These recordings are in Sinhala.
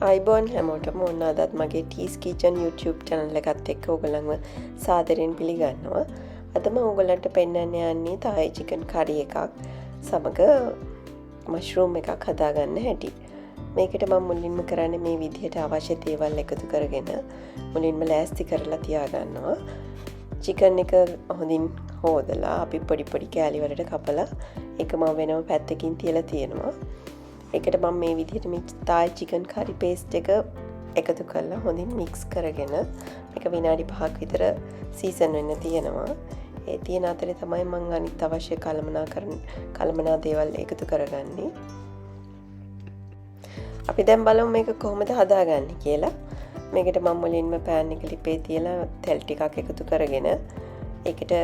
අයිබෝන් හැමෝටම ඔන්න අදත් මගේ ටීස් කීචන් YouTube channel එකත් එක්ක ඔයගලන්ව සාදරයෙන් පිළිගන්නවා. අද මම ඔයගලන්ට පෙන්වන්න යන්නේ තායි චිකන් කරි එකක් සමග මෂ්රූම් එකක් හදාගන්න හැටි. මේකට මම මුලින්ම කරන්නේ මේ විදිහට අවශ්‍ය දේවල් එකතු කරගෙන මුලින්ම ලෑස්ති කරලා තියාගන්නවා. චිකන් එක හොඳින් හොදලා අපි පොඩි පොඩි කෑලි වලට කපලා ඒක මම වෙනම පැත්තකින් තියලා තියෙනවා. එකට මම මේ විදිහට මේ තායි චිකන් කරි පේස්ට් එක එකතු කරලා හොඳින් මික්ස් කරගෙන මේක විනාඩි 5ක් විතර සීසන් වෙන්න තියෙනවා. ඒ තියෙන අතරේ තමයි මම අනිත් අවශ්‍ය කලමනා දේවල් එකතු කරගන්නේ. අපි දැන් බලමු මේක කොහොමද හදාගන්නේ කියලා. මේකට මම මුලින්ම පෑන් එක ලිපේ තියලා තෙල් ටිකක් එකතු කරගෙන ඒකට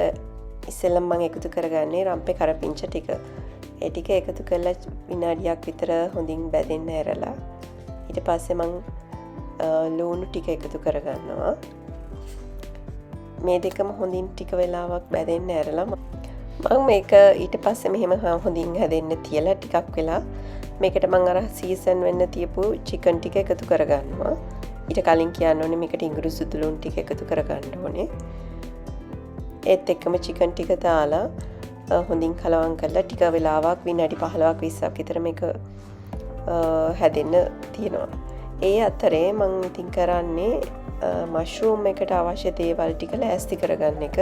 ඉස්සෙල්ලම මම එකතු කරගන්නේ රම්පේ කරපිංච ටික. ඒ ටික එකතු කරලා විනාඩියක් විතර හොඳින් බැදෙන්න ඇරලා ඊට පස්සේ මම ලුණු ටික එකතු කරගන්නවා. මේ දෙකම හොඳින් ටික වෙලාවක් බැදෙන්න ඇරලා මම මේක ඊට පස්සේ මෙහෙම හොඳින් හැදෙන්න තියලා ටිකක් වෙලා මේකට මම අර සීසන් වෙන්න තියපු චිකන් ටික එකතු කරගන්නවා. ඊට කලින් කියන්න ඕනේ මේකට ඉඟුරු සුදු ලුණු ටික එකතු කරගන්න ඕනේ. ඒත් එක්කම චිකන් ටික දාලා හොඳින් කලවම් කරලා ටික වෙලාවක් විනාඩි 15ක් 20ක් විතර මේක හැදෙන්න තියෙනවා. ඒ අතරේ මම ඉතින් කරන්නේ මෂ්රූම් එකට අවශ්‍ය දේවල් ටික ලෑස්ති කරගන්න එක.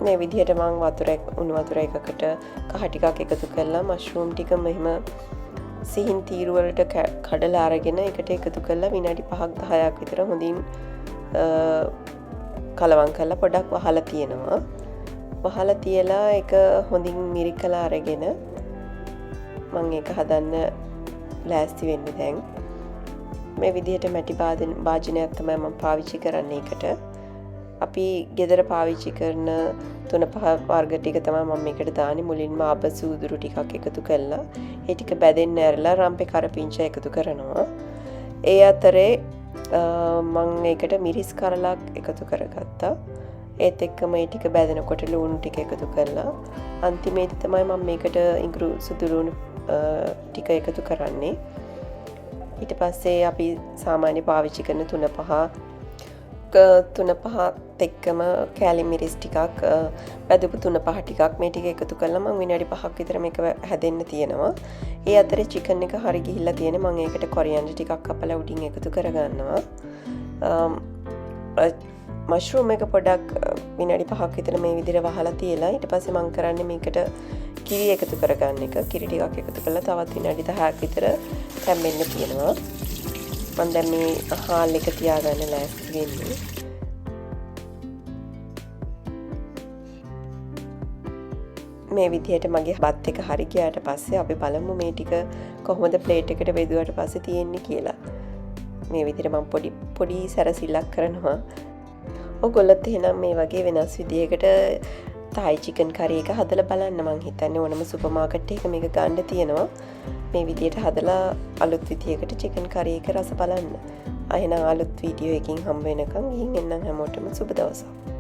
මේ විදිහට මම උණු වතුර එකකට කහ ටිකක් එකතු කරලා මෂ්රූම් ටික මෙහෙම සිහින් තීරු වලට කඩලා අරගෙන එකට එකතු කරලා විනාඩි 5ක් 10ක් විතර හොඳින් කලවම් කරලා පොඩක් වහලා තියෙනවා. වහලා තියලා ඒක හොඳින් මිරිකලා අරගෙන මම ඒක හදන්න ලෑස්ති වෙන්නේ දැන්. මේ විදිහට මැටි භාජනයක් තමයි මම පාවිච්චි කරන්නේ ඒකට. අපි ගෙදර පාවිච්චි කරන 3-5 වර්ග ටික තමයි මම මේකට දාන්නේ. මුලින්ම ආපසු උදුරු ටිකක් එකතු කරලා ඒ ටික බැදෙන්න ඇරලා රම්පේ කරපිංච එකතු කරනවා. ඒ අතරේ මම ඒකට මිරිස් කරලක් එකතු කරගත්තා. ඒත් එක්කම ඒ ටික බැදෙනකොට ලුණු ටික එකතු කරලා අන්තිමේදී තමයි මම මේකට ඉඟුරු සුදු ලුණු ටික එකතු කරන්නේ. ඊට පස්සේ අපි සාමාන්‍ය පාවිච්චි කරන 3-5 එක්කම කෑලි මිරිස් ටිකක් බැදපු 3-5 ටිකක් මේ ටික එකතු කරලා මම විනාඩි 5ක් විතර මේක හැදෙන්න තියෙනවා. ඒ අතරේ චිකන් එක හරි ගිහිල්ලා තියෙන මම ඒකට කොරියන්ඩර් ටිකක් කපලා උඩින් එකතු කරගන්නවා. මෂ්රූම් එක පොඩක් විනාඩි 5ක් විතර මේ විදිහට වහලා තියලා ඊට පස්සේ මම කරන්නේ මේකට කිරි එකතු කරගන්න එක. කිරි ටිකක් එකතු කරලා තවත් විනාඩි 10ක් විතර තැම්බෙන්න තියෙනවා. මම දැන් මේ හාල් එක තියාගන්න ලෑස්ති වෙන්නේ. මේ විදිහට මගේ බත් එක හරි ගියාට පස්සේ අපි බලමු මේ ටික කොහොමද ප්ලේට් එකට බෙදුවට පස්සේ තියෙන්නේ කියලා. මේ විදිහට මම පොඩි සැරසිල්ලක් කරනවා. ඔයගොල්ලොත් එහෙනම් මේ වගේ වෙනස් විදිහකට තායි චිකන් කරි එක හදලා බලන්න. මං හිතන්නේ ඕනම සුපර් මාකට් එකක මේක ගන්න තියෙනවා. මේ විදිහට හදලා අලුත් විදිහකට චිකන් කරි එක රස බලන්න. ආයෙත් අලුත් වීඩියෝ එකකින් හම්බ වෙනකන් ගිහින් එන්නම් හැමෝටම සුබ දවසක්.